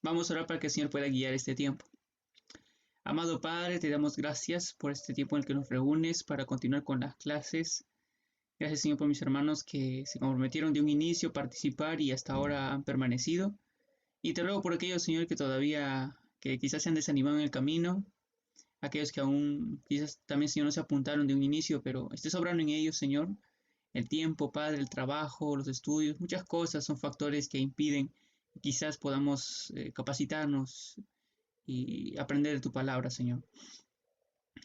Vamos a orar para que el Señor pueda guiar este tiempo. Amado Padre, te damos gracias por este tiempo en el que nos reúnes para continuar con las clases. Gracias, Señor, por mis hermanos que se comprometieron de un inicio a participar y hasta ahora han permanecido. Y te ruego por aquellos, Señor, que todavía, que quizás se han desanimado en el camino, aquellos que aún quizás también, Señor, no se apuntaron de un inicio, pero estés obrando en ellos, Señor. El tiempo, Padre, el trabajo, los estudios, muchas cosas son factores que impiden que quizás podamos capacitarnos y aprender de tu palabra, Señor.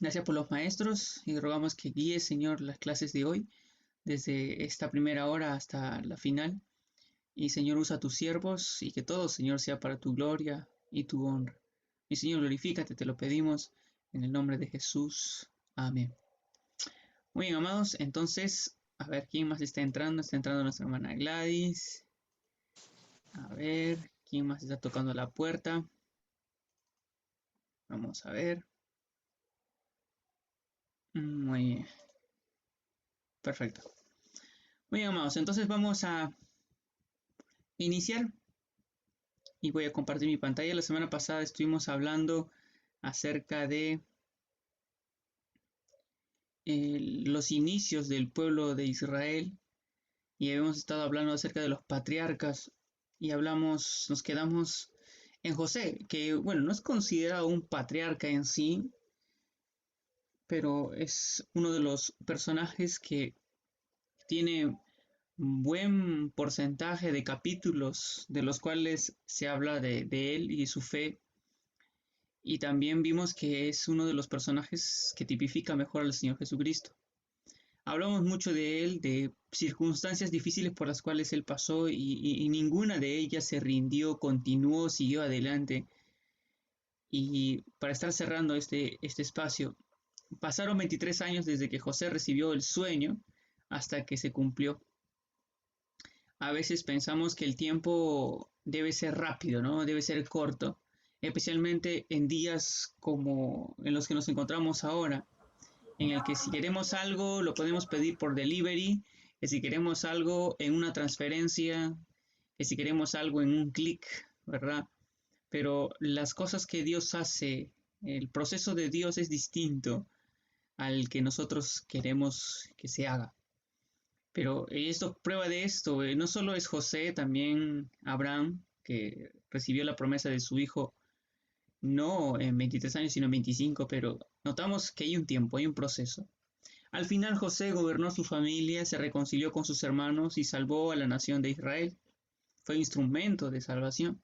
Gracias por los maestros y rogamos que guíes, Señor, las clases de hoy, desde esta primera hora hasta la final. Y, Señor, usa a tus siervos y que todo, Señor, sea para tu gloria y tu honra. Y, Señor, glorifícate, te lo pedimos en el nombre de Jesús. Amén. Muy bien, amados, entonces, a ver quién más está entrando. Está entrando nuestra hermana Gladys. A ver, quién más está tocando la puerta. Vamos a ver. Muy bien, perfecto. Muy bien, amados, entonces vamos a iniciar y voy a compartir mi pantalla. La semana pasada estuvimos hablando acerca de los inicios del pueblo de Israel y habíamos estado hablando acerca de los patriarcas y nos quedamos en José, que bueno, no es considerado un patriarca en sí, pero es uno de los personajes que tiene un buen porcentaje de capítulos de los cuales se habla de él y su fe. Y también vimos que es uno de los personajes que tipifica mejor al Señor Jesucristo. Hablamos mucho de él, de circunstancias difíciles por las cuales él pasó y ninguna de ellas se rindió, continuó, siguió adelante. Y para estar cerrando este espacio, pasaron 23 años desde que José recibió el sueño hasta que se cumplió. A veces pensamos que el tiempo debe ser rápido, ¿no? Debe ser corto, especialmente en días como en los que nos encontramos ahora, en el que si queremos algo lo podemos pedir por delivery, que si queremos algo en una transferencia, que si queremos algo en un clic, ¿verdad? Pero las cosas que Dios hace, el proceso de Dios es distinto al que nosotros queremos que se haga. Pero esto, prueba de esto, no solo es José, también Abraham, que recibió la promesa de su hijo no en 23 años, sino en 25, pero notamos que hay un tiempo, hay un proceso. Al final José gobernó su familia, se reconcilió con sus hermanos y salvó a la nación de Israel. Fue instrumento de salvación.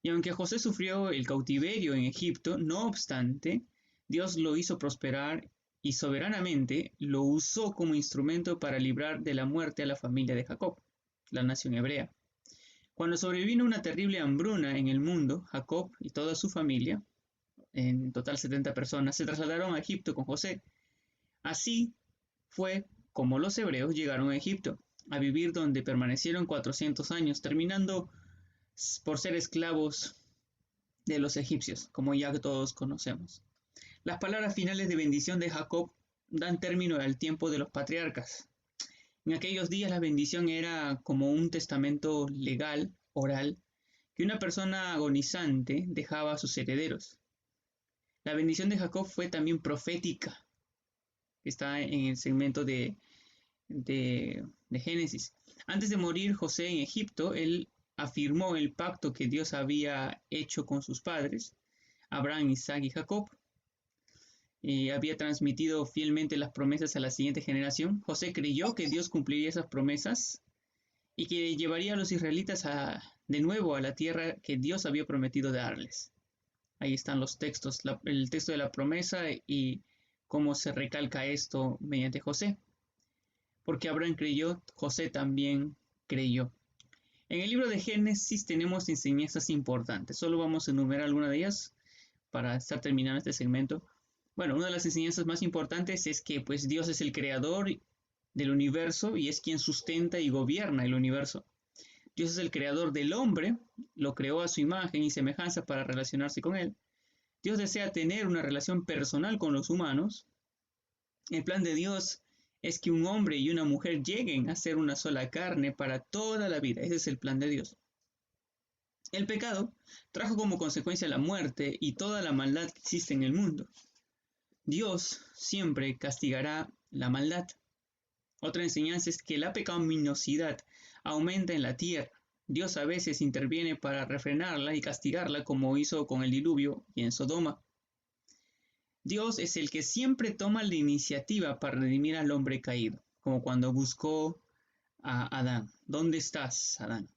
Y aunque José sufrió el cautiverio en Egipto, no obstante, Dios lo hizo prosperar y soberanamente lo usó como instrumento para librar de la muerte a la familia de Jacob, la nación hebrea. Cuando sobrevino una terrible hambruna en el mundo, Jacob y toda su familia, en total 70 personas, se trasladaron a Egipto con José. Así fue como los hebreos llegaron a Egipto, a vivir donde permanecieron 400 años, terminando por ser esclavos de los egipcios, como ya todos conocemos. Las palabras finales de bendición de Jacob dan término al tiempo de los patriarcas. En aquellos días la bendición era como un testamento legal, oral, que una persona agonizante dejaba a sus herederos. La bendición de Jacob fue también profética, que está en el segmento de Génesis. Antes de morir José en Egipto, él afirmó el pacto que Dios había hecho con sus padres, Abraham, Isaac y Jacob, y había transmitido fielmente las promesas a la siguiente generación. José creyó que Dios cumpliría esas promesas y que llevaría a los israelitas de nuevo a la tierra que Dios había prometido darles. Ahí están los textos, el texto de la promesa y cómo se recalca esto mediante José. Porque Abraham creyó, José también creyó. En el libro de Génesis tenemos enseñanzas importantes. Solo vamos a enumerar algunas de ellas para estar terminando este segmento. Bueno, una de las enseñanzas más importantes es que pues Dios es el creador del universo y es quien sustenta y gobierna el universo. Dios es el creador del hombre, lo creó a su imagen y semejanza para relacionarse con él. Dios desea tener una relación personal con los humanos. El plan de Dios es que un hombre y una mujer lleguen a ser una sola carne para toda la vida. Ese es el plan de Dios. El pecado trajo como consecuencia la muerte y toda la maldad que existe en el mundo. Dios siempre castigará la maldad. Otra enseñanza es que la pecaminosidad aumenta en la tierra. Dios a veces interviene para refrenarla y castigarla como hizo con el diluvio y en Sodoma. Dios es el que siempre toma la iniciativa para redimir al hombre caído, como cuando buscó a Adán. ¿Dónde estás, Adán?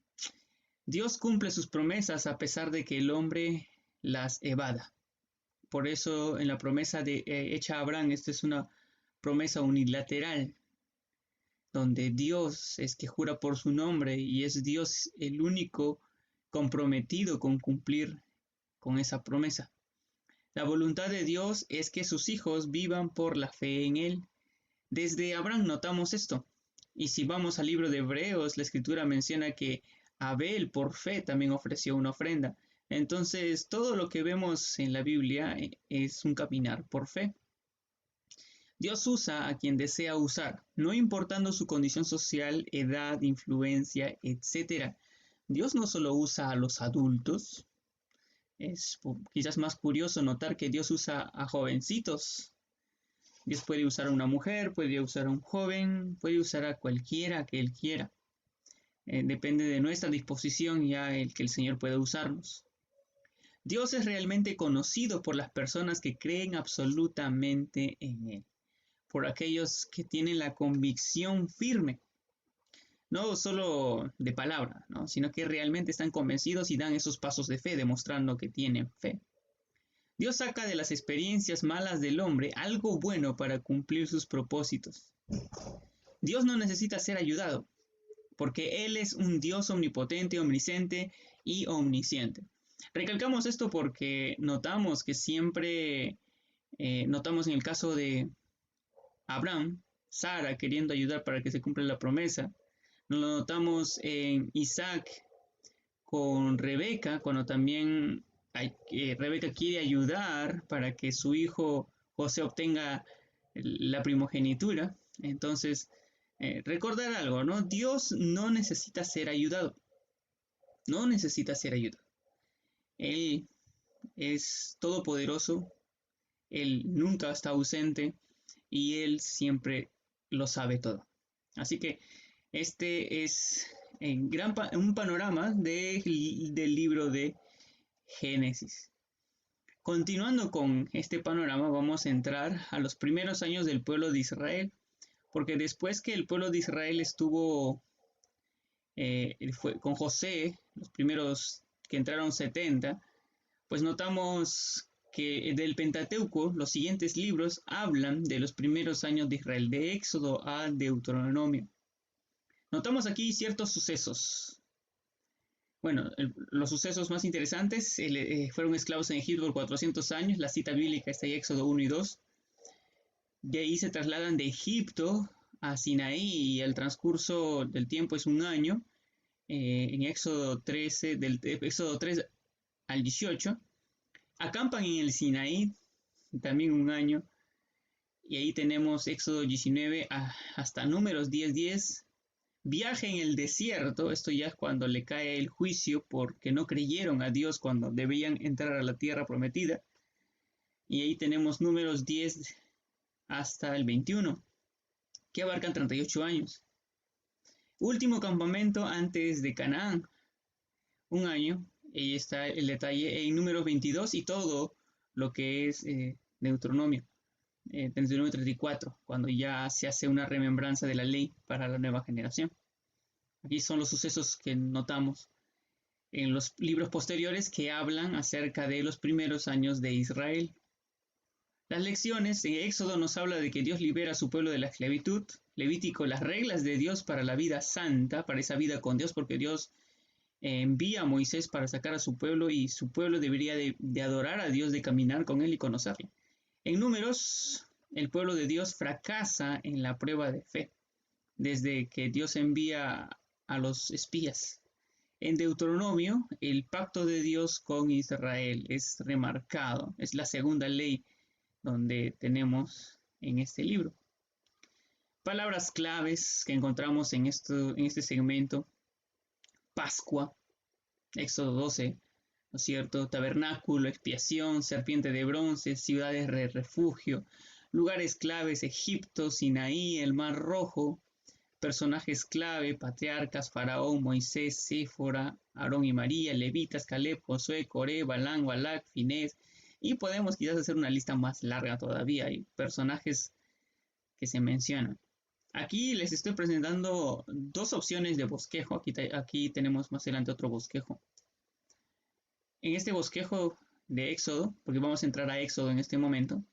Dios cumple sus promesas a pesar de que el hombre las evada. Por eso en la promesa hecha a Abraham, esta es una promesa unilateral, donde Dios es que jura por su nombre y es Dios el único comprometido con cumplir con esa promesa. La voluntad de Dios es que sus hijos vivan por la fe en Él. Desde Abraham notamos esto. Y si vamos al libro de Hebreos, la escritura menciona que Abel por fe también ofreció una ofrenda. Entonces, todo lo que vemos en la Biblia es un caminar por fe. Dios usa a quien desea usar, no importando su condición social, edad, influencia, etc. Dios no solo usa a los adultos, es quizás más curioso notar que Dios usa a jovencitos. Dios puede usar a una mujer, puede usar a un joven, puede usar a cualquiera que Él quiera. Depende de nuestra disposición ya el que el Señor pueda usarnos. Dios es realmente conocido por las personas que creen absolutamente en Él, por aquellos que tienen la convicción firme, no solo de palabra, ¿no? Sino que realmente están convencidos y dan esos pasos de fe, demostrando que tienen fe. Dios saca de las experiencias malas del hombre algo bueno para cumplir sus propósitos. Dios no necesita ser ayudado, porque Él es un Dios omnipotente, omnisciente y omnisciente. Recalcamos esto porque notamos que siempre, notamos en el caso de Abraham, Sara queriendo ayudar para que se cumpla la promesa. Lo notamos en Isaac con Rebeca, cuando también Rebeca quiere ayudar para que su hijo José obtenga la primogenitura. Entonces, recordar algo, ¿no? Dios no necesita ser ayudado. No necesita ser ayudado. Él es todopoderoso. Él nunca está ausente. Y Él siempre lo sabe todo. Así que este es un panorama del libro de Génesis. Continuando con este panorama, vamos a entrar a los primeros años del pueblo de Israel, porque después que el pueblo de Israel estuvo con José, los primeros que entraron 70, pues notamos que del Pentateuco los siguientes libros hablan de los primeros años de Israel, de Éxodo a Deuteronomio. Notamos aquí ciertos sucesos. Bueno, los sucesos más interesantes fueron esclavos en Egipto por 400 años, la cita bíblica está en Éxodo 1 y 2. De ahí se trasladan de Egipto a Sinaí y el transcurso del tiempo es un año. En Éxodo 13, del Éxodo 3 al 18. Acampan en el Sinaí también un año. Y ahí tenemos Éxodo 19 hasta Números 10:10. Viaje en el desierto, esto ya es cuando le cae el juicio porque no creyeron a Dios cuando debían entrar a la tierra prometida. Y ahí tenemos Números 10 hasta el 21, que abarcan 38 años. Último campamento antes de Canaán, un año. Ahí está el detalle en Números 22 y todo lo que es Deuteronomio. Deuteronomio 34, cuando ya se hace una remembranza de la ley para la nueva generación. Aquí son los sucesos que notamos en los libros posteriores que hablan acerca de los primeros años de Israel. Las lecciones en Éxodo nos habla de que Dios libera a su pueblo de la esclavitud. Levítico, las reglas de Dios para la vida santa, para esa vida con Dios, porque Dios envía a Moisés para sacar a su pueblo y su pueblo debería de adorar a Dios, de caminar con Él y conocerle. En Números, el pueblo de Dios fracasa en la prueba de fe, desde que Dios envía a los espías. En Deuteronomio, el pacto de Dios con Israel es remarcado, es la segunda ley donde tenemos en este libro. Palabras claves que encontramos en este segmento: Pascua, Éxodo 12, ¿no es cierto? Tabernáculo, expiación, serpiente de bronce, ciudades de refugio, lugares claves, Egipto, Sinaí, el Mar Rojo, personajes clave, patriarcas, Faraón, Moisés, Séfora, Aarón y María, levitas, Caleb, Josué, Coré, Balán, Balac, Finés, y podemos quizás hacer una lista más larga todavía. Hay personajes que se mencionan. Aquí les estoy presentando dos opciones de bosquejo. Aquí tenemos más adelante otro bosquejo. En este bosquejo de Éxodo, porque vamos a entrar a Éxodo en este momento,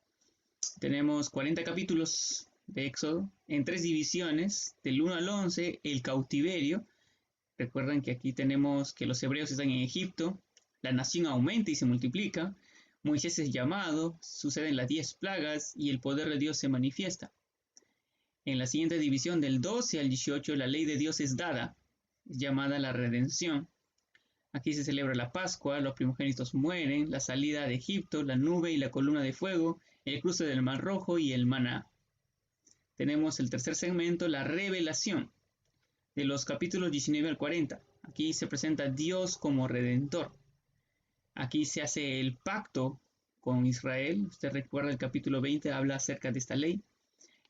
tenemos 40 capítulos de Éxodo en tres divisiones, del 1 al 11, el cautiverio. Recuerden que aquí tenemos que los hebreos están en Egipto, la nación aumenta y se multiplica, Moisés es llamado, suceden las 10 plagas y el poder de Dios se manifiesta. En la siguiente división, del 12 al 18, la ley de Dios es dada, es llamada la redención. Aquí se celebra la Pascua, los primogénitos mueren, la salida de Egipto, la nube y la columna de fuego, el cruce del Mar Rojo y el maná. Tenemos el tercer segmento, la revelación, de los capítulos 19 al 40. Aquí se presenta Dios como redentor. Aquí se hace el pacto con Israel. Usted recuerda el capítulo 20, habla acerca de esta ley.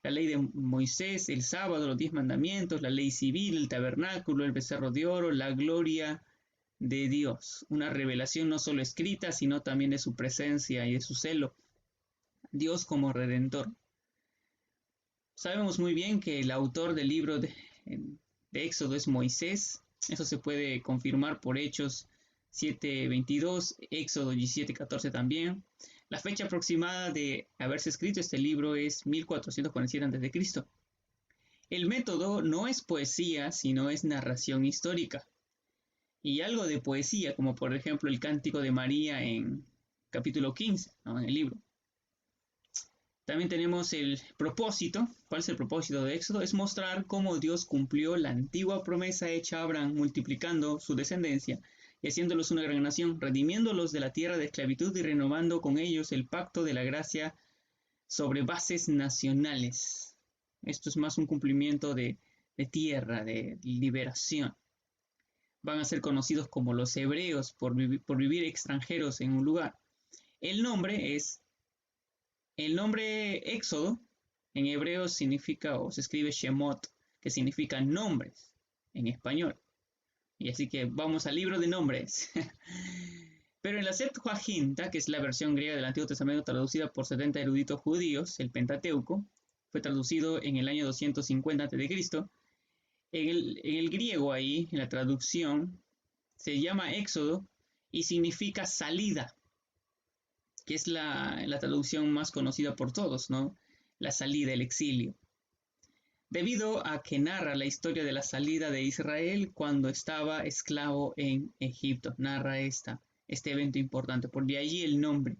La ley de Moisés, el sábado, los 10 mandamientos, la ley civil, el tabernáculo, el becerro de oro, la gloria de Dios. Una revelación no solo escrita, sino también de su presencia y de su celo. Dios como redentor. Sabemos muy bien que el autor del libro de Éxodo es Moisés. Eso se puede confirmar por Hechos 7:22, Éxodo 17:14 también. La fecha aproximada de haberse escrito este libro es 1447 a.C. El método no es poesía, sino es narración histórica. Y algo de poesía, como por ejemplo el Cántico de María en capítulo 15, ¿no? En el libro. También tenemos el propósito. ¿Cuál es el propósito de Éxodo? Es mostrar cómo Dios cumplió la antigua promesa hecha a Abraham, multiplicando su descendencia y haciéndolos una gran nación, redimiéndolos de la tierra de esclavitud y renovando con ellos el pacto de la gracia sobre bases nacionales. Esto es más un cumplimiento de tierra, de liberación. Van a ser conocidos como los hebreos por vivir extranjeros en un lugar. El nombre Éxodo en hebreo significa o se escribe Shemot, que significa nombres en español. Y así que vamos al libro de nombres. Pero en la Septuaginta, que es la versión griega del Antiguo Testamento traducida por 70 eruditos judíos, el Pentateuco, fue traducido en el año 250 a.C. En el griego ahí, en la traducción, se llama Éxodo y significa salida, que es la traducción más conocida por todos, ¿no? La salida, el exilio. Debido a que narra la historia de la salida de Israel cuando estaba esclavo en Egipto. Narra este evento importante, por de allí el nombre.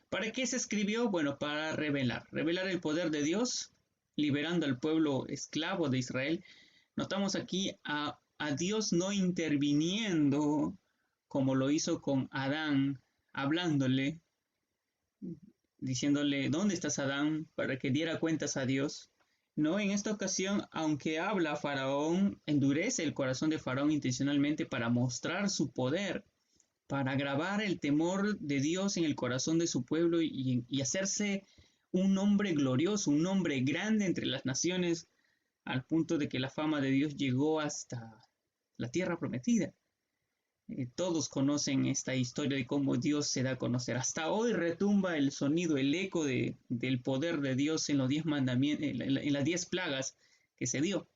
¿Para qué se escribió? Bueno, para revelar el poder de Dios, liberando al pueblo esclavo de Israel. Notamos aquí a Dios no interviniendo como lo hizo con Adán, hablándole, diciéndole, ¿dónde estás, Adán? Para que diera cuentas a Dios. No, en esta ocasión, aunque habla a Faraón, endurece el corazón de Faraón intencionalmente para mostrar su poder, para grabar el temor de Dios en el corazón de su pueblo y hacerse un hombre glorioso, un hombre grande entre las naciones, al punto de que la fama de Dios llegó hasta la tierra prometida. Todos conocen esta historia de cómo Dios se da a conocer. Hasta hoy retumba el sonido, el eco del poder de Dios en los 10 mandamientos, en las 10 plagas que se dio.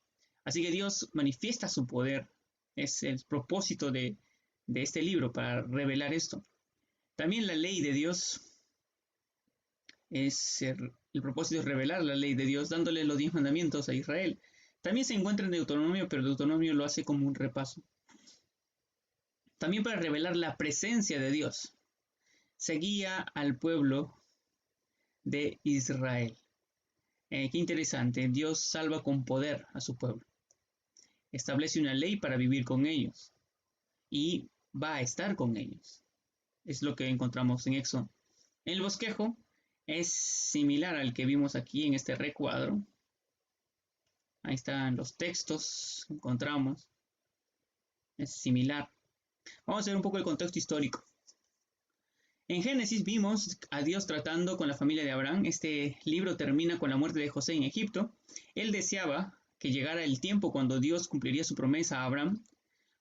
Así que Dios manifiesta su poder. Es el propósito de este libro, para revelar esto. También la ley de Dios el propósito es revelar la ley de Dios, dándole los 10 mandamientos a Israel. También se encuentra en Deuteronomio, pero Deuteronomio lo hace como un repaso. También para revelar la presencia de Dios. Se guía al pueblo de Israel. Qué interesante, Dios salva con poder a su pueblo. Establece una ley para vivir con ellos y va a estar con ellos. Es lo que encontramos en Éxodo. El bosquejo es similar al que vimos aquí en este recuadro. Ahí están los textos que encontramos. Es similar. Vamos a ver un poco el contexto histórico. En Génesis vimos a Dios tratando con la familia de Abraham. Este libro termina con la muerte de José en Egipto. Él deseaba que llegara el tiempo cuando Dios cumpliría su promesa a Abraham.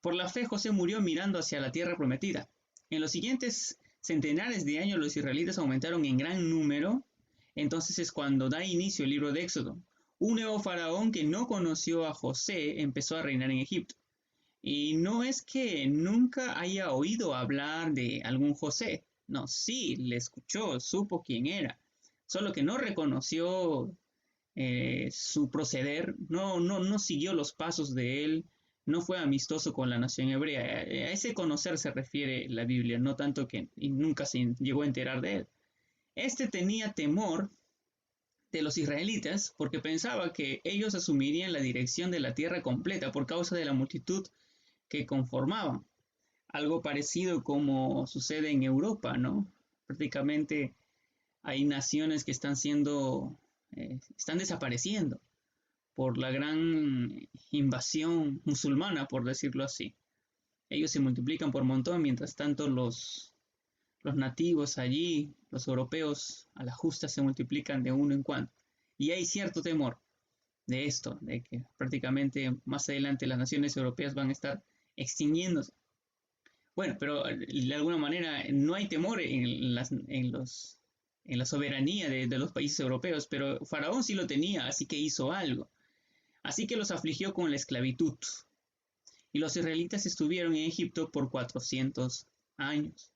Por la fe, José murió mirando hacia la tierra prometida. En los siguientes centenares de años, los israelitas aumentaron en gran número. Entonces es cuando da inicio el libro de Éxodo. Un nuevo faraón que no conoció a José empezó a reinar en Egipto. Y no es que nunca haya oído hablar de algún José. No, sí, le escuchó, supo quién era. Solo que no reconoció su proceder, no siguió los pasos de él, no fue amistoso con la nación hebrea. A ese conocer se refiere la Biblia, no tanto que nunca se llegó a enterar de él. Este tenía temor de los israelitas porque pensaba que ellos asumirían la dirección de la tierra completa por causa de la multitud que conformaban. Algo parecido como sucede en Europa, ¿no? Prácticamente hay naciones que están desapareciendo por la gran invasión musulmana, por decirlo así. Ellos se multiplican por montón, mientras tanto los nativos allí, los europeos, a la justa se multiplican de uno en cuando. Y hay cierto temor de esto, de que prácticamente más adelante las naciones europeas van a estar extinguiéndose. Bueno, pero de alguna manera no hay temor en la soberanía de los países europeos, pero Faraón sí lo tenía, así que hizo algo. Así que los afligió con la esclavitud. Y los israelitas estuvieron en Egipto por 400 años.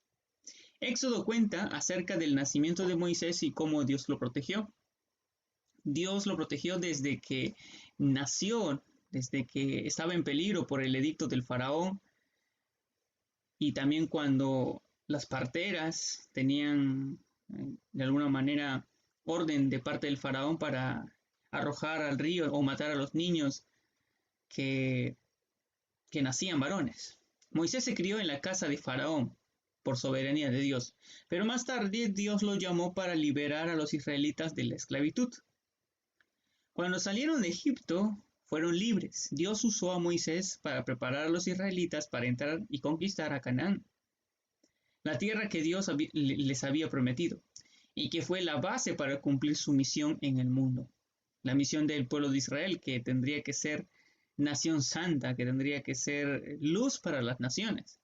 Éxodo cuenta acerca del nacimiento de Moisés y cómo Dios lo protegió. Dios lo protegió desde que nació, desde que estaba en peligro por el edicto del faraón, y también cuando las parteras tenían de alguna manera orden de parte del faraón para arrojar al río o matar a los niños que, que nacían varones. Moisés se crió en la casa de faraón por soberanía de Dios, pero más tarde Dios lo llamó para liberar a los israelitas de la esclavitud. Cuando salieron de Egipto, fueron libres. Dios usó a Moisés para preparar a los israelitas para entrar y conquistar a Canaán, la tierra que Dios les había prometido, y que fue la base para cumplir su misión en el mundo. La misión del pueblo de Israel, que tendría que ser nación santa, que tendría que ser luz para las naciones.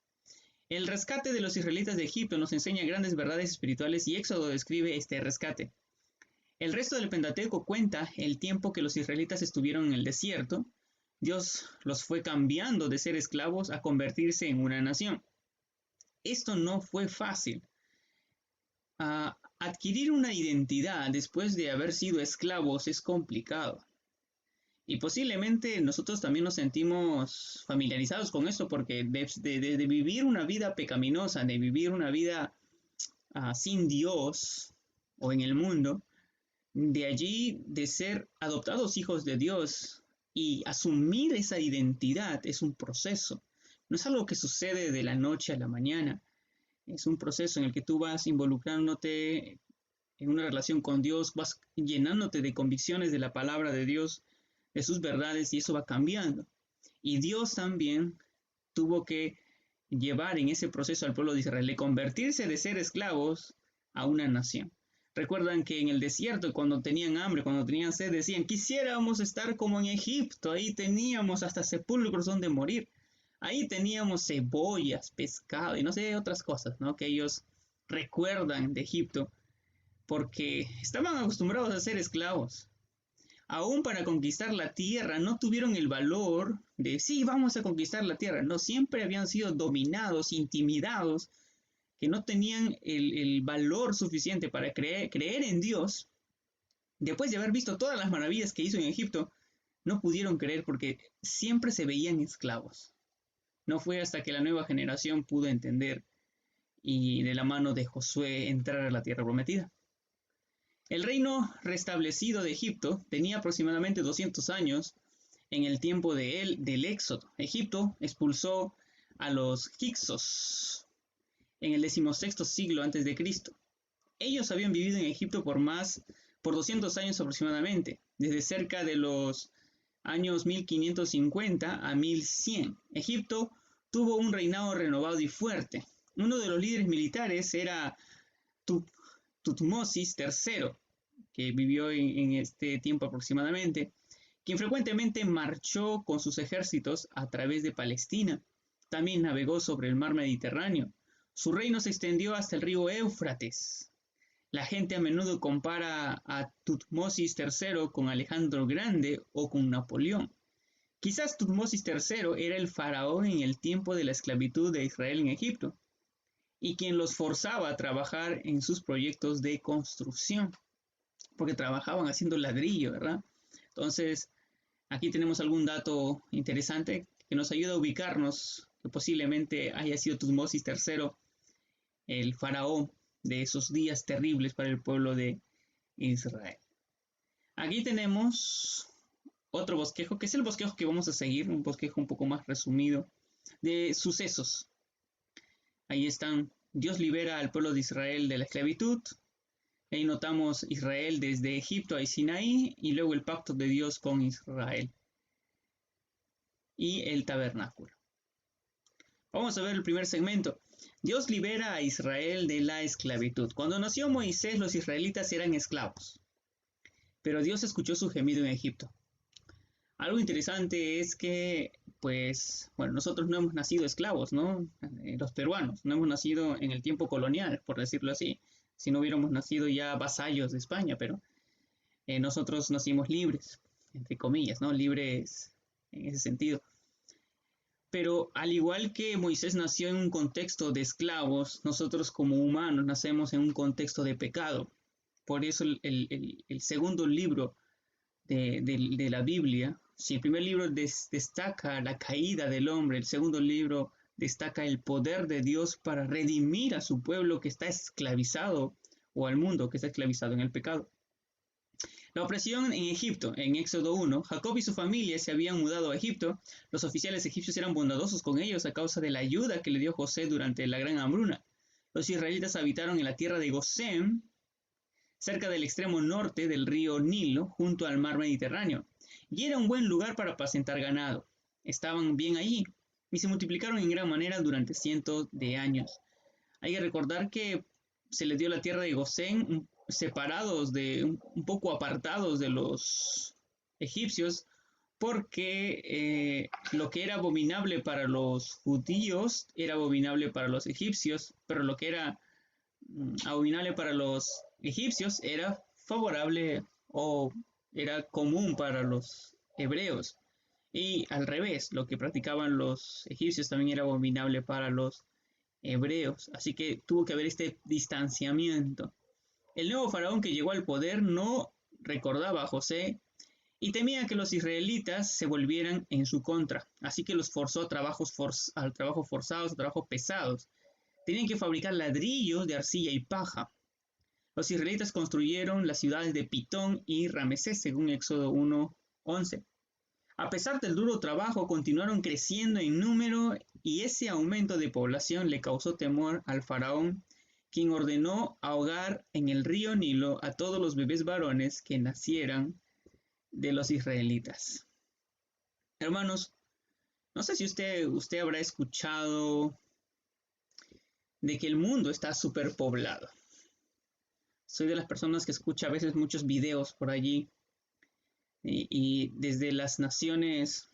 El rescate de los israelitas de Egipto nos enseña grandes verdades espirituales y Éxodo describe este rescate. El resto del Pentateuco cuenta el tiempo que los israelitas estuvieron en el desierto. Dios los fue cambiando de ser esclavos a convertirse en una nación. Esto no fue fácil. Adquirir una identidad después de haber sido esclavos es complicado. Y posiblemente nosotros también nos sentimos familiarizados con esto porque de vivir una vida pecaminosa, de vivir una vida sin Dios o en el mundo, de allí de ser adoptados hijos de Dios y asumir esa identidad es un proceso. No es algo que sucede de la noche a la mañana. Es un proceso en el que tú vas involucrándote en una relación con Dios, vas llenándote de convicciones de la palabra de Dios, de sus verdades, y eso va cambiando. Y Dios también tuvo que llevar en ese proceso al pueblo de Israel de convertirse de ser esclavos a una nación. Recuerdan que en el desierto, cuando tenían hambre, cuando tenían sed, decían, quisiéramos estar como en Egipto, ahí teníamos hasta sepulcros donde morir. Ahí teníamos cebollas, pescado y no sé, otras cosas, ¿no? Que ellos recuerdan de Egipto porque estaban acostumbrados a ser esclavos. Aún para conquistar la tierra no tuvieron el valor de, sí, vamos a conquistar la tierra. No, siempre habían sido dominados, intimidados, que no tenían el valor suficiente para creer en Dios. Después de haber visto todas las maravillas que hizo en Egipto, no pudieron creer porque siempre se veían esclavos. No fue hasta que la nueva generación pudo entender y de la mano de Josué entrar a la tierra prometida. El reino restablecido de Egipto tenía aproximadamente 200 años en el tiempo del Éxodo. Egipto expulsó a los hicsos en el 16 siglo antes de Cristo. Ellos habían vivido en Egipto por 200 años aproximadamente, desde cerca de los años 1550 a 1100. Egipto tuvo un reinado renovado y fuerte. Uno de los líderes militares era Tutmosis III, que vivió en este tiempo aproximadamente, quien frecuentemente marchó con sus ejércitos a través de Palestina. También navegó sobre el mar Mediterráneo. Su reino se extendió hasta el río Éufrates. La gente a menudo compara a Tutmosis III con Alejandro Grande o con Napoleón. Quizás Tutmosis III era el faraón en el tiempo de la esclavitud de Israel en Egipto y quien los forzaba a trabajar en sus proyectos de construcción, porque trabajaban haciendo ladrillo, ¿verdad? Entonces, aquí tenemos algún dato interesante que nos ayuda a ubicarnos, que posiblemente haya sido Tutmosis III, el faraón de esos días terribles para el pueblo de Israel. Aquí tenemos otro bosquejo, que es el bosquejo que vamos a seguir, un bosquejo un poco más resumido, de sucesos. Ahí están, Dios libera al pueblo de Israel de la esclavitud. Ahí notamos Israel desde Egipto a Sinaí y luego el pacto de Dios con Israel y el tabernáculo. Vamos a ver el primer segmento. Dios libera a Israel de la esclavitud. Cuando nació Moisés, los israelitas eran esclavos, pero Dios escuchó su gemido en Egipto. Algo interesante es que, pues, bueno, nosotros no hemos nacido esclavos, ¿no? Los peruanos, no hemos nacido en el tiempo colonial, por decirlo así. Si no hubiéramos nacido ya vasallos de España, pero nosotros nacimos libres, entre comillas, ¿no? Libres en ese sentido. Pero al igual que Moisés nació en un contexto de esclavos, nosotros como humanos nacemos en un contexto de pecado. Por eso el segundo libro de la Biblia, si el primer libro destaca la caída del hombre, el segundo libro destaca el poder de Dios para redimir a su pueblo que está esclavizado, o al mundo que está esclavizado en el pecado. La opresión en Egipto, en Éxodo 1, Jacob y su familia se habían mudado a Egipto. Los oficiales egipcios eran bondadosos con ellos a causa de la ayuda que le dio José durante la gran hambruna. Los israelitas habitaron en la tierra de Gosén, cerca del extremo norte del río Nilo, junto al mar Mediterráneo, y era un buen lugar para apacentar ganado. Estaban bien allí y se multiplicaron en gran manera durante cientos de años. Hay que recordar que se les dio la tierra de Gosén separados un poco apartados de los egipcios, porque lo que era abominable para los judíos era abominable para los egipcios, pero lo que era abominable para los egipcios era favorable o era común para los hebreos. Y al revés, lo que practicaban los egipcios también era abominable para los hebreos. Así que tuvo que haber este distanciamiento. El nuevo faraón que llegó al poder no recordaba a José y temía que los israelitas se volvieran en su contra. Así que los forzó a trabajos forzados, a trabajos pesados. Tenían que fabricar ladrillos de arcilla y paja. Los israelitas construyeron las ciudades de Pitón y Ramesés, según Éxodo 1:11. A pesar del duro trabajo, continuaron creciendo en número y ese aumento de población le causó temor al faraón, quien ordenó ahogar en el río Nilo a todos los bebés varones que nacieran de los israelitas. Hermanos, no sé si usted habrá escuchado de que el mundo está superpoblado. Soy de las personas que escucha a veces muchos videos por allí y desde las naciones,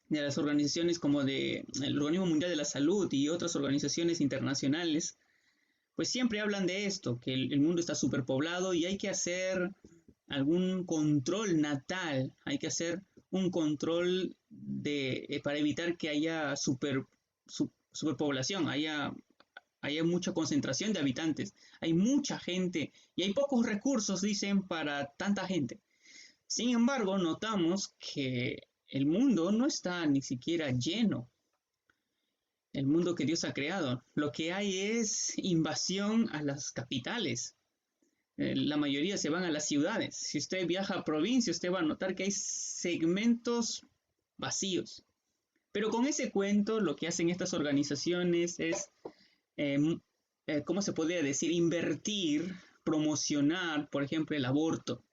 de las organizaciones como el Organismo Mundial de la Salud y otras organizaciones internacionales, pues siempre hablan de esto, que el mundo está superpoblado y hay que hacer algún control natal, hay que hacer un control para evitar que haya superpoblación, haya mucha concentración de habitantes, hay mucha gente y hay pocos recursos, dicen, para tanta gente. Sin embargo, notamos que el mundo no está ni siquiera lleno, el mundo que Dios ha creado. Lo que hay es invasión a las capitales. La mayoría se van a las ciudades. Si usted viaja a provincia, usted va a notar que hay segmentos vacíos. Pero con ese cuento, lo que hacen estas organizaciones es ¿cómo se podría decir? Invertir, promocionar, por ejemplo, el aborto,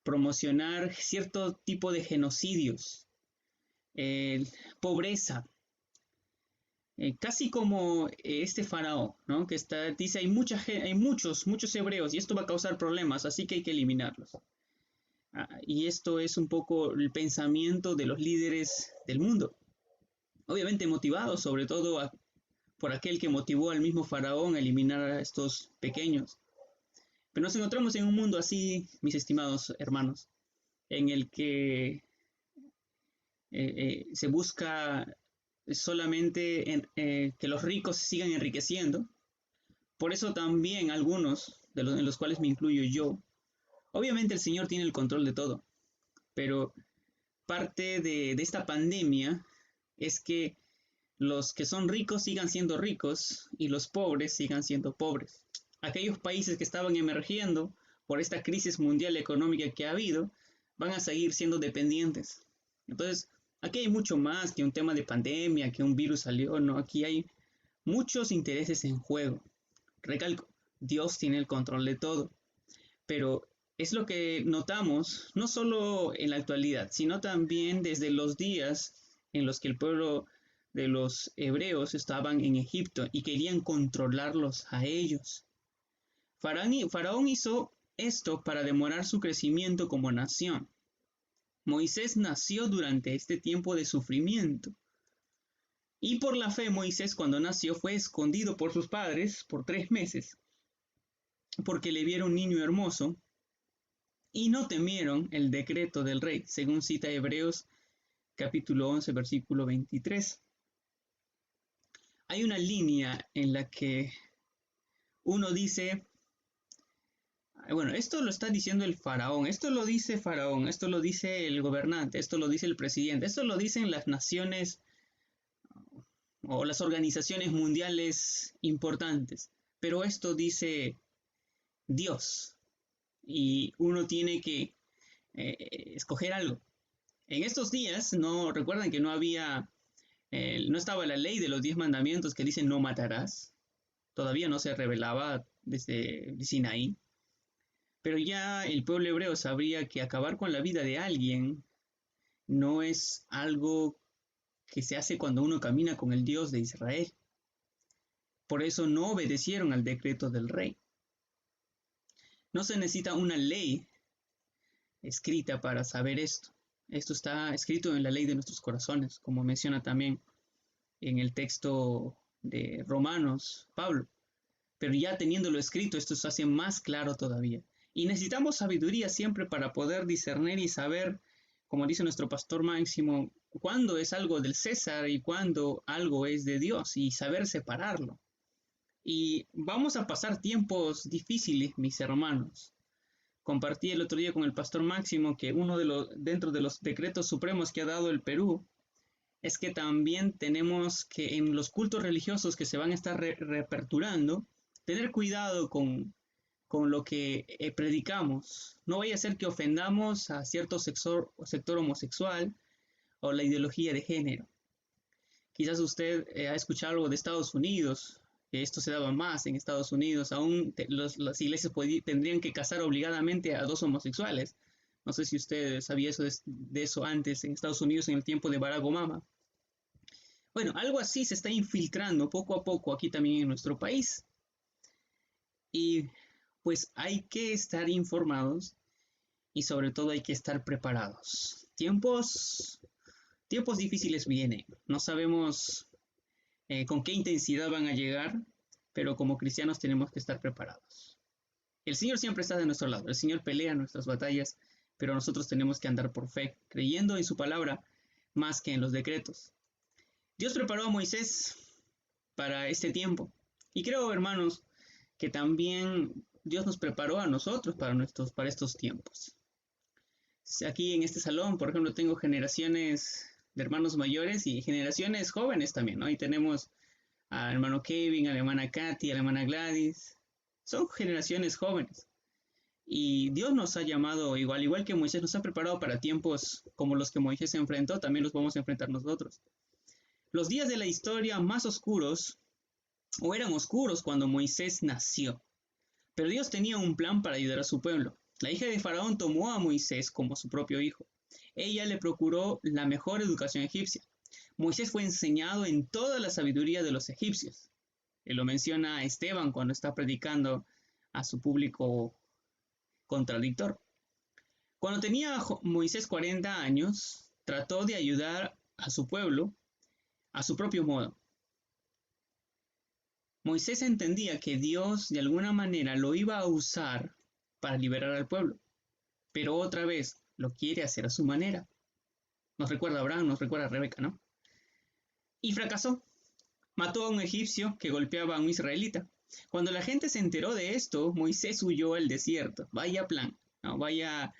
promocionar cierto tipo de genocidios, pobreza, casi como este faraón, ¿no? Que dice, hay muchos hebreos y esto va a causar problemas, así que hay que eliminarlos. Y esto es un poco el pensamiento de los líderes del mundo, obviamente motivados sobre todo por aquel que motivó al mismo faraón a eliminar a estos pequeños. Pero nos encontramos en un mundo así, mis estimados hermanos, en el que se busca solamente que los ricos sigan enriqueciendo. Por eso también algunos, en los cuales me incluyo yo, obviamente el Señor tiene el control de todo, pero parte de esta pandemia es que los que son ricos sigan siendo ricos y los pobres sigan siendo pobres. Aquellos países que estaban emergiendo por esta crisis mundial económica que ha habido van a seguir siendo dependientes. Entonces, aquí hay mucho más que un tema de pandemia, que un virus salió, no, aquí hay muchos intereses en juego. Recalco, Dios tiene el control de todo, pero es lo que notamos no solo en la actualidad, sino también desde los días en los que el pueblo de los hebreos estaban en Egipto y querían controlarlos a ellos. Faraón hizo esto para demorar su crecimiento como nación. Moisés nació durante este tiempo de sufrimiento. Y por la fe Moisés cuando nació fue escondido por sus padres por 3 meses, porque le vieron un niño hermoso y no temieron el decreto del rey, según cita Hebreos capítulo 11, versículo 23. Hay una línea en la que uno dice, bueno, esto lo está diciendo el faraón, esto lo dice faraón, esto lo dice el gobernante, esto lo dice el presidente, esto lo dicen las naciones o las organizaciones mundiales importantes, pero esto dice Dios y uno tiene que escoger algo. En estos días, no recuerdan que no estaba la ley de los 10 mandamientos que dicen no matarás, todavía no se revelaba desde Sinaí, pero ya el pueblo hebreo sabría que acabar con la vida de alguien no es algo que se hace cuando uno camina con el Dios de Israel. Por eso no obedecieron al decreto del rey. No se necesita una ley escrita para saber esto. Esto está escrito en la ley de nuestros corazones, como menciona también en el texto de Romanos, Pablo. Pero ya teniéndolo escrito, esto se hace más claro todavía. Y necesitamos sabiduría siempre para poder discernir y saber, como dice nuestro pastor Máximo, cuándo es algo del César y cuándo algo es de Dios y saber separarlo. Y vamos a pasar tiempos difíciles, mis hermanos. Compartí el otro día con el pastor Máximo que dentro de los decretos supremos que ha dado el Perú, es que también tenemos que en los cultos religiosos que se van a estar reaperturando, tener cuidado con lo que predicamos. No vaya a ser que ofendamos a cierto sector homosexual o la ideología de género. Quizás usted ha escuchado algo de Estados Unidos, que esto se daba más en Estados Unidos, aún las iglesias tendrían que casar obligadamente a 2 homosexuales. No sé si usted sabía de eso antes en Estados Unidos en el tiempo de Barack Obama. Bueno, algo así se está infiltrando poco a poco aquí también en nuestro país. Y pues hay que estar informados y sobre todo hay que estar preparados. Tiempos difíciles vienen. No sabemos con qué intensidad van a llegar, pero como cristianos tenemos que estar preparados. El Señor siempre está de nuestro lado. El Señor pelea nuestras batallas, pero nosotros tenemos que andar por fe, creyendo en su palabra más que en los decretos. Dios preparó a Moisés para este tiempo. Y creo, hermanos, que también Dios nos preparó a nosotros para estos tiempos. Aquí en este salón, por ejemplo, tengo generaciones de hermanos mayores y generaciones jóvenes también, ¿no? Y tenemos al hermano Kevin, a la hermana Katy, a la hermana Gladys. Son generaciones jóvenes. Y Dios nos ha llamado, igual que Moisés nos ha preparado para tiempos como los que Moisés se enfrentó, también los vamos a enfrentar nosotros. Los días de la historia más oscuros, o eran oscuros cuando Moisés nació. Pero Dios tenía un plan para ayudar a su pueblo. La hija de Faraón tomó a Moisés como su propio hijo. Ella le procuró la mejor educación egipcia. Moisés fue enseñado en toda la sabiduría de los egipcios. Él lo menciona Esteban cuando está predicando a su público contradictor. Cuando tenía Moisés 40 años, trató de ayudar a su pueblo a su propio modo. Moisés entendía que Dios de alguna manera lo iba a usar para liberar al pueblo, pero otra vez lo quiere hacer a su manera. Nos recuerda a Abraham, nos recuerda a Rebeca, ¿no? Y fracasó. Mató a un egipcio que golpeaba a un israelita. Cuando la gente se enteró de esto, Moisés huyó al desierto. Vaya plan, ¿no? Vaya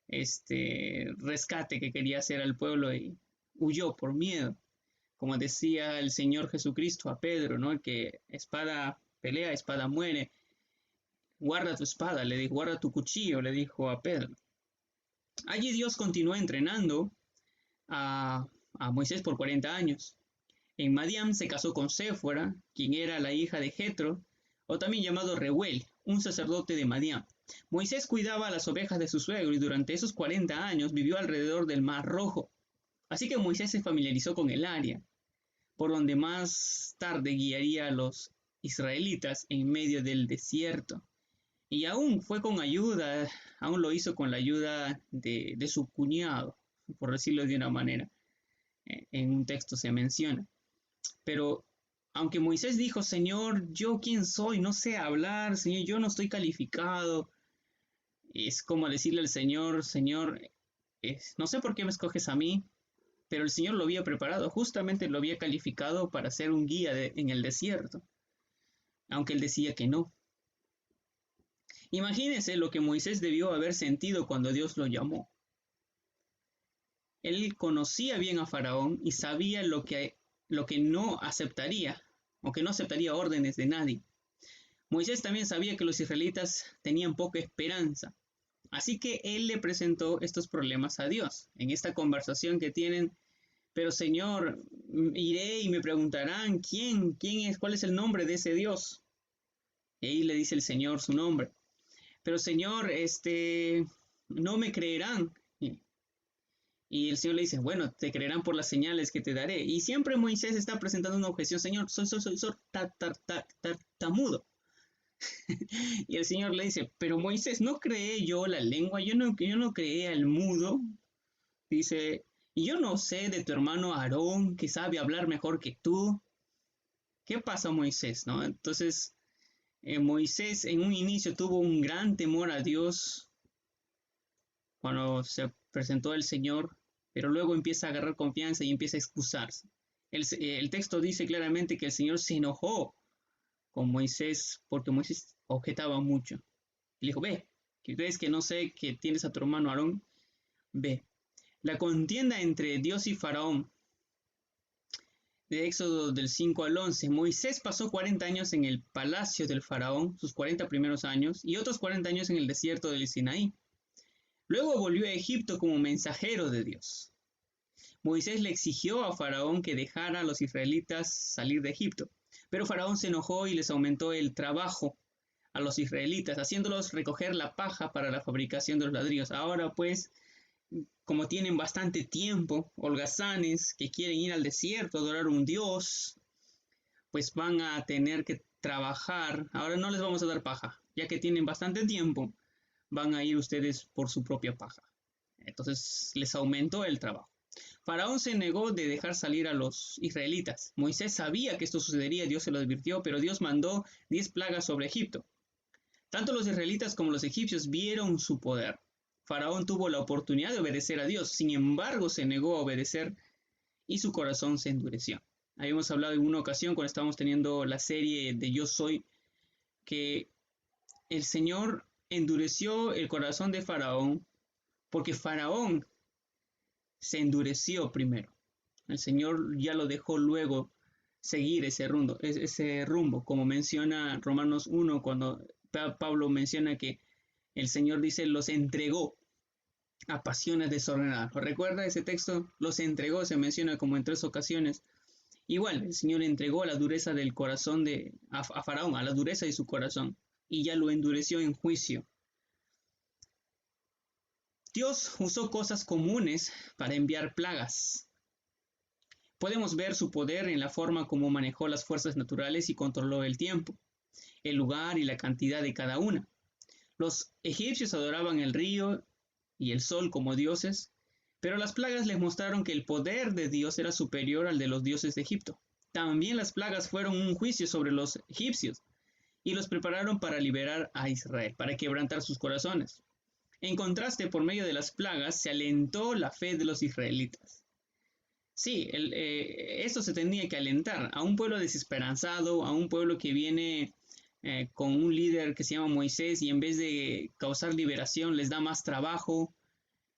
rescate que quería hacer al pueblo y huyó por miedo. Como decía el Señor Jesucristo a Pedro, ¿no? Que espada pelea, espada muere. Guarda tu espada, le dijo, guarda tu cuchillo, le dijo a Pedro. Allí Dios continuó entrenando a Moisés por 40 años. En Madián se casó con Séfora, quien era la hija de Jetro, o también llamado Reuel, un sacerdote de Madián. Moisés cuidaba las ovejas de su suegro y durante esos 40 años vivió alrededor del Mar Rojo. Así que Moisés se familiarizó con el área, por donde más tarde guiaría a los israelitas en medio del desierto. Y aún fue con ayuda, aún lo hizo con la ayuda de su cuñado, por decirlo de una manera. En un texto se menciona. Pero aunque Moisés dijo, Señor, ¿yo quién soy? No sé hablar, Señor, yo no estoy calificado. Es como decirle al Señor, Señor, no sé por qué me escoges a mí, pero el Señor lo había preparado, justamente lo había calificado para ser un guía en el desierto, aunque él decía que no. Imagínense lo que Moisés debió haber sentido cuando Dios lo llamó. Él conocía bien a Faraón y sabía lo que no aceptaría, o que no aceptaría órdenes de nadie. Moisés también sabía que los israelitas tenían poca esperanza, así que él le presentó estos problemas a Dios en esta conversación que tienen. Pero Señor, iré y me preguntarán quién es, cuál es el nombre de ese Dios. Y ahí le dice el Señor su nombre. Pero Señor, no me creerán. Y el Señor le dice, bueno, te creerán por las señales que te daré. Y siempre Moisés está presentando una objeción, Señor, soy tartamudo. Y el Señor le dice, pero Moisés, ¿no creé yo la lengua? Yo no creé al mudo. Dice, y yo no sé de tu hermano Aarón, que sabe hablar mejor que tú. ¿Qué pasa, Moisés? ¿No? Entonces, Moisés en un inicio tuvo un gran temor a Dios cuando se presentó el Señor, pero luego empieza a agarrar confianza y empieza a excusarse. El texto dice claramente que el Señor se enojó con Moisés porque Moisés objetaba mucho. Le dijo, ve, que crees que no sé que tienes a tu hermano Aarón, ve. La contienda entre Dios y Faraón, de Éxodo del 5 al 11, Moisés pasó 40 años en el palacio del Faraón, sus 40 primeros años, y otros 40 años en el desierto del Sinaí. Luego volvió a Egipto como mensajero de Dios. Moisés le exigió a Faraón que dejara a los israelitas salir de Egipto, pero Faraón se enojó y les aumentó el trabajo a los israelitas, haciéndolos recoger la paja para la fabricación de los ladrillos. Ahora pues, como tienen bastante tiempo, holgazanes que quieren ir al desierto a adorar a un dios, pues van a tener que trabajar. Ahora no les vamos a dar paja, ya que tienen bastante tiempo, van a ir ustedes por su propia paja. Entonces les aumentó el trabajo. Faraón se negó de dejar salir a los israelitas. Moisés sabía que esto sucedería, Dios se lo advirtió, pero Dios mandó 10 plagas sobre Egipto. Tanto los israelitas como los egipcios vieron su poder. Faraón tuvo la oportunidad de obedecer a Dios, sin embargo se negó a obedecer y su corazón se endureció. Habíamos hablado en una ocasión cuando estábamos teniendo la serie de Yo Soy, que el Señor endureció el corazón de Faraón porque Faraón se endureció primero. El Señor ya lo dejó luego seguir ese rumbo, como menciona Romanos 1, cuando Pablo menciona que el Señor dice, los entregó a pasiones desordenadas. ¿Recuerda ese texto? Los entregó, se menciona como en 3 ocasiones. Igual, el Señor entregó a la dureza del corazón a Faraón, a la dureza de su corazón, y ya lo endureció en juicio. Dios usó cosas comunes para enviar plagas. Podemos ver su poder en la forma como manejó las fuerzas naturales y controló el tiempo, el lugar y la cantidad de cada una. Los egipcios adoraban el río y el sol como dioses, pero las plagas les mostraron que el poder de Dios era superior al de los dioses de Egipto. También las plagas fueron un juicio sobre los egipcios y los prepararon para liberar a Israel, para quebrantar sus corazones. En contraste, por medio de las plagas se alentó la fe de los israelitas. Sí, esto se tenía que alentar a un pueblo desesperanzado, a un pueblo que viene con un líder que se llama Moisés y en vez de causar liberación les da más trabajo.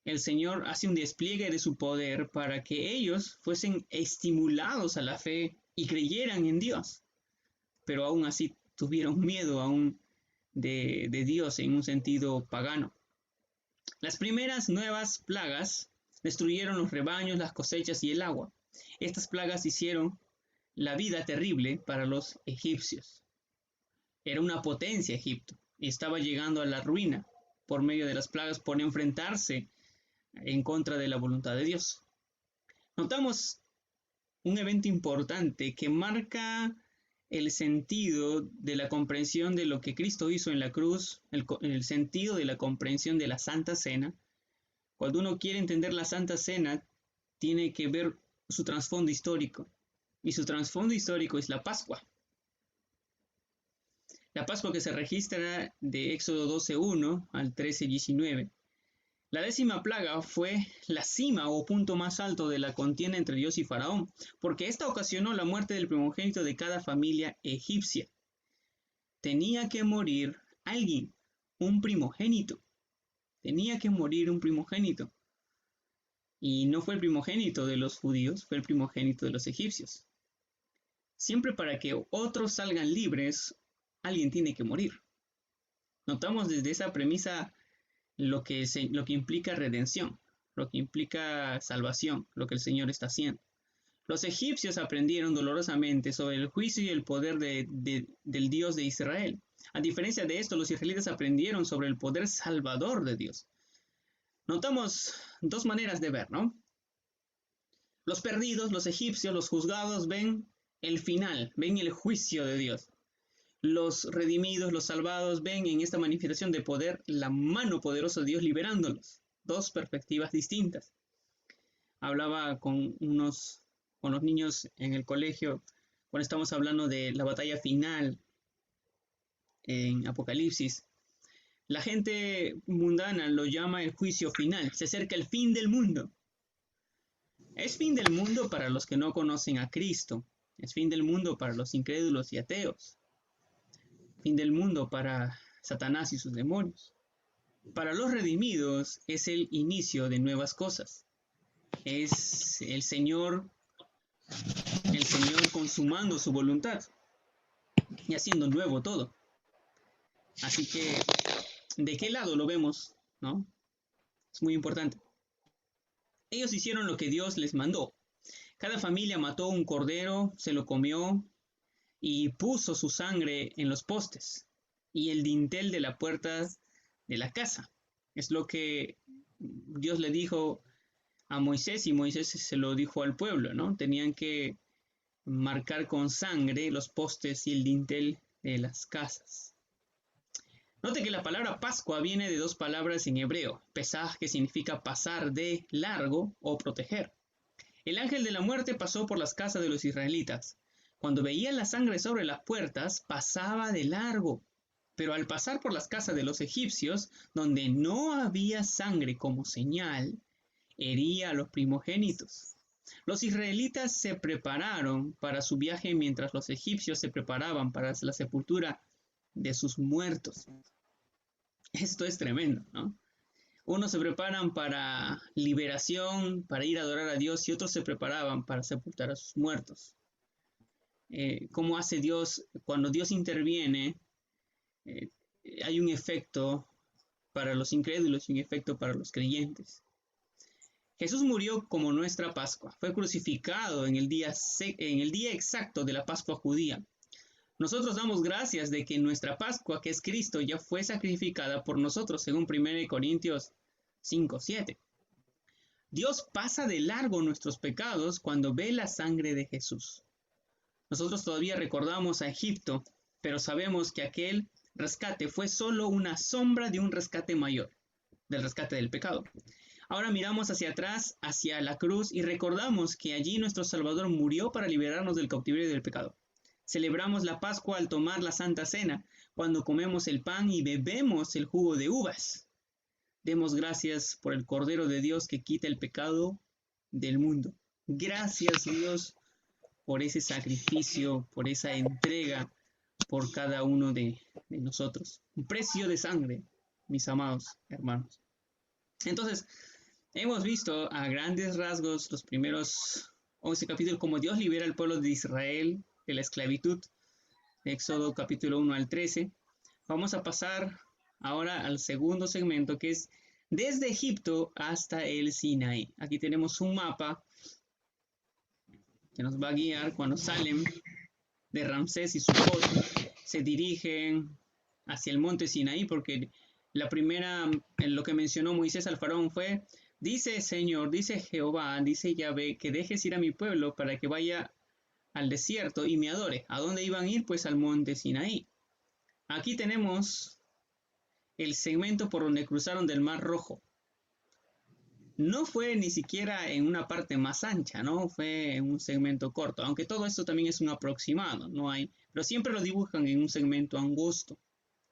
El Señor hace un despliegue de su poder para que ellos fuesen estimulados a la fe y creyeran en Dios, pero aún así tuvieron miedo aún de Dios en un sentido pagano. Las primeras nuevas plagas destruyeron los rebaños, las cosechas y el agua. Estas plagas hicieron la vida terrible para los egipcios. Era una potencia Egipto y estaba llegando a la ruina por medio de las plagas por enfrentarse en contra de la voluntad de Dios. Notamos un evento importante que marca el sentido de la comprensión de lo que Cristo hizo en la cruz, el sentido de la comprensión de la Santa Cena. Cuando uno quiere entender la Santa Cena, tiene que ver su trasfondo histórico. Y su trasfondo histórico es la Pascua. La Pascua que se registra de Éxodo 12:1 al 13:19. La 10ª plaga fue la cima o punto más alto de la contienda entre Dios y Faraón, porque esta ocasionó la muerte del primogénito de cada familia egipcia. Tenía que morir alguien, un primogénito. Tenía que morir un primogénito. Y no fue el primogénito de los judíos, fue el primogénito de los egipcios. Siempre para que otros salgan libres, alguien tiene que morir. Notamos desde esa premisa lo que implica redención, lo que implica salvación, lo que el Señor está haciendo. Los egipcios aprendieron dolorosamente sobre el juicio y el poder del Dios de Israel. A diferencia de esto, los israelitas aprendieron sobre el poder salvador de Dios. Notamos dos maneras de ver, ¿no? Los perdidos, los egipcios, los juzgados ven el final, ven el juicio de Dios. Los redimidos, los salvados, ven en esta manifestación de poder la mano poderosa de Dios liberándolos. Dos perspectivas distintas. Hablaba con los niños en el colegio cuando estamos hablando de la batalla final en Apocalipsis. La gente mundana lo llama el juicio final. Se acerca el fin del mundo. Es fin del mundo para los que no conocen a Cristo. Es fin del mundo para los incrédulos y ateos. Fin del mundo para Satanás y sus demonios. Para los redimidos es el inicio de nuevas cosas. Es el Señor consumando su voluntad y haciendo nuevo todo. Así que, ¿de qué lado lo vemos? ¿No? Es muy importante. Ellos hicieron lo que Dios les mandó. Cada familia mató un cordero, se lo comió y puso su sangre en los postes y el dintel de la puerta de la casa. Es lo que Dios le dijo a Moisés y Moisés se lo dijo al pueblo, ¿no? Tenían que marcar con sangre los postes y el dintel de las casas. Note que la palabra Pascua viene de dos palabras en hebreo, Pesaj, que significa pasar de largo o proteger. El ángel de la muerte pasó por las casas de los israelitas. Cuando veía la sangre sobre las puertas, pasaba de largo. Pero al pasar por las casas de los egipcios, donde no había sangre como señal, hería a los primogénitos. Los israelitas se prepararon para su viaje mientras los egipcios se preparaban para la sepultura de sus muertos. Esto es tremendo, ¿no? Unos se preparan para liberación, para ir a adorar a Dios, y otros se preparaban para sepultar a sus muertos. ¿Cómo hace Dios? Cuando Dios interviene, hay un efecto para los incrédulos y un efecto para los creyentes. Jesús murió como nuestra Pascua. Fue crucificado en el día exacto de la Pascua judía. Nosotros damos gracias de que nuestra Pascua, que es Cristo, ya fue sacrificada por nosotros, según 1 Corintios 5:7. Dios pasa de largo nuestros pecados cuando ve la sangre de Jesús. Nosotros todavía recordamos a Egipto, pero sabemos que aquel rescate fue solo una sombra de un rescate mayor, del rescate del pecado. Ahora miramos hacia atrás, hacia la cruz, y recordamos que allí nuestro Salvador murió para liberarnos del cautiverio del pecado. Celebramos la Pascua al tomar la Santa Cena, cuando comemos el pan y bebemos el jugo de uvas. Demos gracias por el Cordero de Dios que quita el pecado del mundo. Gracias, Dios, por ese sacrificio, por esa entrega por cada uno de nosotros. Un precio de sangre, mis amados hermanos. Entonces, hemos visto a grandes rasgos los primeros 11 capítulos, cómo Dios libera al pueblo de Israel de la esclavitud, de Éxodo capítulo 1 al 13. Vamos a pasar ahora al segundo segmento, que es desde Egipto hasta el Sinaí. Aquí tenemos un mapa que nos va a guiar cuando salen de Ramsés y Sucot, se dirigen hacia el monte Sinaí, porque la primera, en lo que mencionó Moisés al faraón fue: dice Señor, dice Jehová, dice Yahvé, que dejes ir a mi pueblo para que vaya al desierto y me adore. ¿A dónde iban a ir? Pues al monte Sinaí. Aquí tenemos el segmento por donde cruzaron del Mar Rojo. No fue ni siquiera en una parte más ancha, ¿no? Fue en un segmento corto, aunque todo esto también es un aproximado, no hay, pero siempre lo dibujan en un segmento angosto.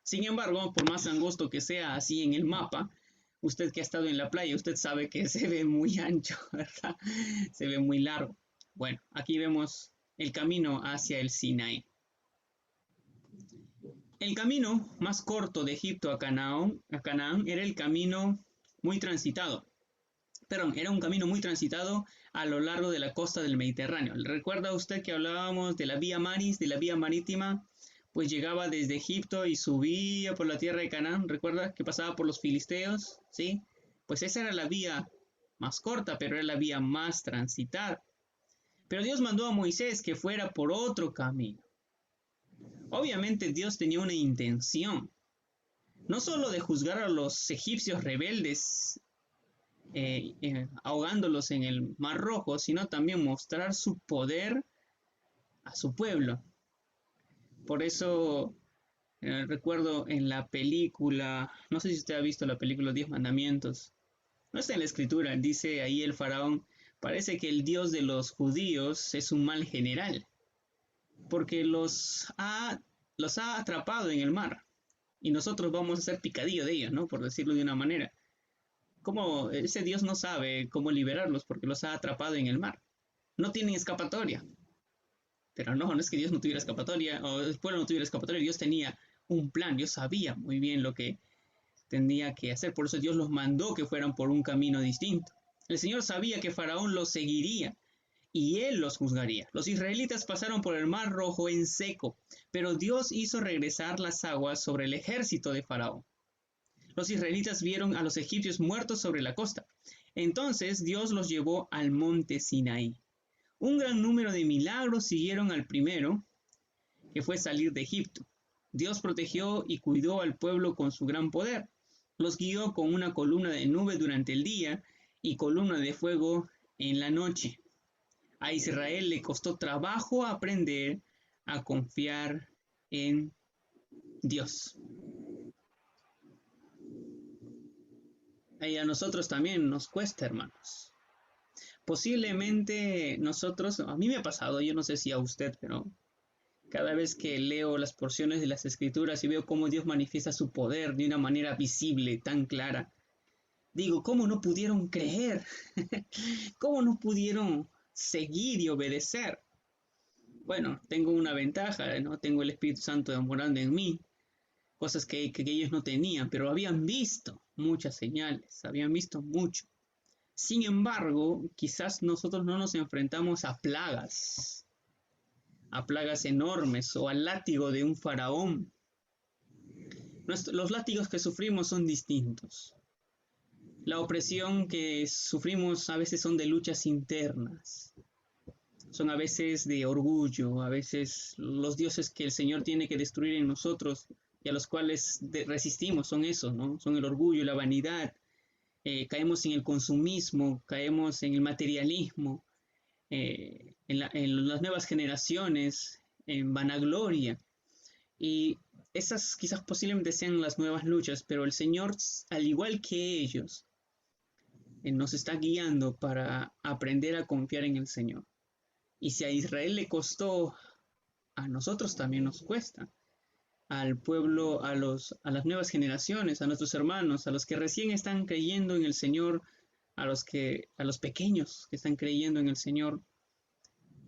Sin embargo, por más angosto que sea así en el mapa, usted que ha estado en la playa, usted sabe que se ve muy ancho, ¿verdad? Se ve muy largo. Bueno, aquí vemos el camino hacia el Sinaí. El camino más corto de Egipto a Canaán era el camino muy transitado. Perdón, era un camino muy transitado a lo largo de la costa del Mediterráneo. ¿Recuerda usted que hablábamos de la vía maris, de la vía marítima? Pues llegaba desde Egipto y subía por la tierra de Canaán. ¿Recuerda que pasaba por los filisteos? ¿Sí? Pues esa era la vía más corta, pero era la vía más transitada. Pero Dios mandó a Moisés que fuera por otro camino. Obviamente Dios tenía una intención, no solo de juzgar a los egipcios rebeldes, ahogándolos en el Mar Rojo, sino también mostrar su poder a su pueblo. Por eso recuerdo en la película, no sé si usted ha visto la película 10 Mandamientos, no está en la escritura, dice ahí el faraón: parece que el Dios de los judíos es un mal general, porque los ha atrapado en el mar, y nosotros vamos a ser picadillo de ellos, ¿no? Por decirlo de una manera. ¿Cómo ese Dios no sabe cómo liberarlos porque los ha atrapado en el mar? No tienen escapatoria. Pero no es que Dios no tuviera escapatoria, o el pueblo no tuviera escapatoria. Dios tenía un plan, Dios sabía muy bien lo que tenía que hacer. Por eso Dios los mandó que fueran por un camino distinto. El Señor sabía que Faraón los seguiría y él los juzgaría. Los israelitas pasaron por el Mar Rojo en seco, pero Dios hizo regresar las aguas sobre el ejército de Faraón. Los israelitas vieron a los egipcios muertos sobre la costa. Entonces Dios los llevó al monte Sinaí. Un gran número de milagros siguieron al primero, que fue salir de Egipto. Dios protegió y cuidó al pueblo con su gran poder. Los guió con una columna de nube durante el día y columna de fuego en la noche. A Israel le costó trabajo aprender a confiar en Dios. Y a nosotros también nos cuesta, hermanos. Posiblemente nosotros, a mí me ha pasado, yo no sé si a usted, pero cada vez que leo las porciones de las Escrituras y veo cómo Dios manifiesta su poder de una manera visible, tan clara, digo: ¿cómo no pudieron creer? ¿Cómo no pudieron seguir y obedecer? Bueno, tengo una ventaja, ¿no? Tengo el Espíritu Santo morando en mí, cosas que ellos no tenían, pero habían visto muchas señales, habían visto mucho. Sin embargo, quizás nosotros no nos enfrentamos a plagas enormes o al látigo de un faraón. Los látigos que sufrimos son distintos. La opresión que sufrimos a veces son de luchas internas, son a veces de orgullo, a veces los dioses que el Señor tiene que destruir en nosotros y a los cuales resistimos son eso, ¿no? Son el orgullo, la vanidad, caemos en el consumismo, caemos en el materialismo, en las nuevas generaciones, en vanagloria. Y esas quizás posiblemente sean las nuevas luchas, pero el Señor, al igual que ellos, nos está guiando para aprender a confiar en el Señor. Y si a Israel le costó, a nosotros también nos cuesta. Al pueblo, a las nuevas generaciones, a nuestros hermanos, a los que recién están creyendo en el Señor, a los pequeños que están creyendo en el Señor,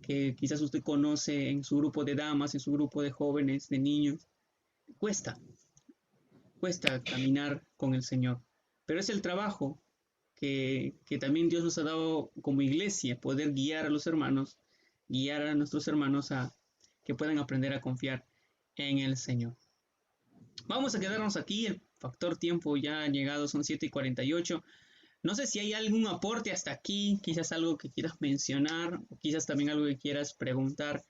que quizás usted conoce en su grupo de damas, en su grupo de jóvenes, de niños. Cuesta, cuesta caminar con el Señor, pero es el trabajo que también Dios nos ha dado como iglesia, poder guiar a los hermanos, guiar a nuestros hermanos a que puedan aprender a confiar en el Señor. Vamos a quedarnos aquí, el factor tiempo ya ha llegado, son 7:48. No sé si hay algún aporte hasta aquí, quizás algo que quieras mencionar, o quizás también algo que quieras preguntar.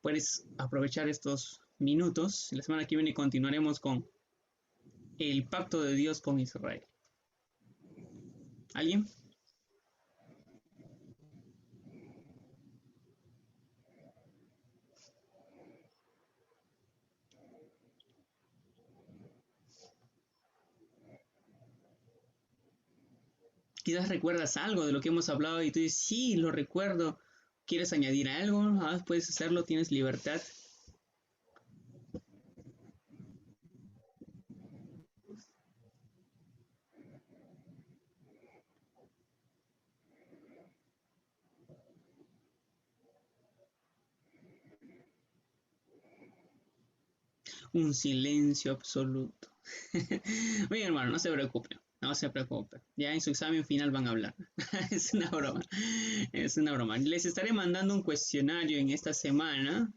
Puedes aprovechar estos minutos. La semana que viene continuaremos con el pacto de Dios con Israel. ¿Alguien? Quizás recuerdas algo de lo que hemos hablado y tú dices, sí, lo recuerdo. ¿Quieres añadir algo? Ah, puedes hacerlo, tienes libertad. Un silencio absoluto. Oye, hermano, no se preocupe. No se preocupe. Ya en su examen final van a hablar. Es una broma. Es una broma. Les estaré mandando un cuestionario en esta semana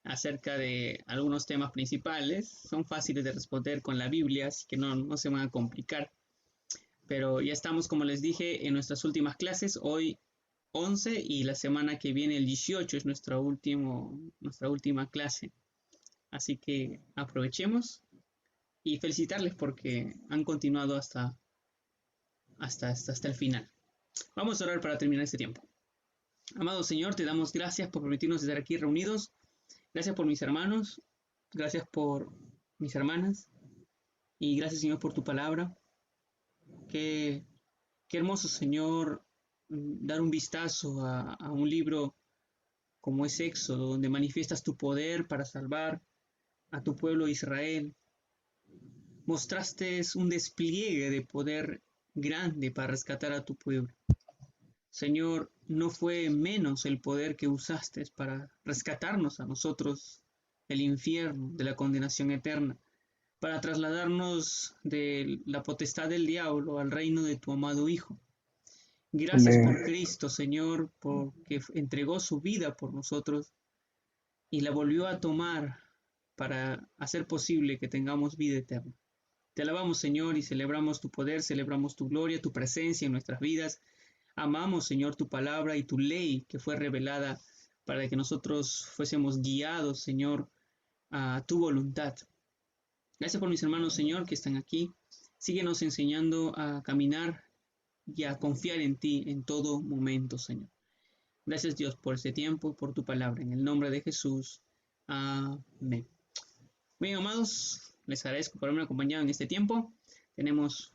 acerca de algunos temas principales. Son fáciles de responder con la Biblia, así que no se van a complicar. Pero ya estamos, como les dije, en nuestras últimas clases. Hoy 11 y la semana que viene el 18 es nuestra última clase. Así que aprovechemos y felicitarles porque han continuado hasta el final. Vamos a orar para terminar este tiempo. Amado Señor, te damos gracias por permitirnos estar aquí reunidos. Gracias por mis hermanos. Gracias por mis hermanas. Y gracias, Señor, por tu palabra. Qué, qué hermoso, Señor, dar un vistazo a un libro como es Éxodo, donde manifiestas tu poder para salvar a tu pueblo Israel. Mostraste un despliegue de poder grande para rescatar a tu pueblo. Señor, no fue menos el poder que usaste para rescatarnos a nosotros del infierno, de la condenación eterna, para trasladarnos de la potestad del diablo al reino de tu amado Hijo. Gracias Amén. por Cristo, Señor, porque entregó su vida por nosotros y la volvió a tomar para hacer posible que tengamos vida eterna. Te alabamos, Señor, y celebramos tu poder, celebramos tu gloria, tu presencia en nuestras vidas. Amamos, Señor, tu palabra y tu ley que fue revelada para que nosotros fuésemos guiados, Señor, a tu voluntad. Gracias por mis hermanos, Señor, que están aquí. Síguenos enseñando a caminar y a confiar en ti en todo momento, Señor. Gracias, Dios, por este tiempo y por tu palabra. En el nombre de Jesús. Amén. Bien, amados, les agradezco por haberme acompañado en este tiempo. Tenemos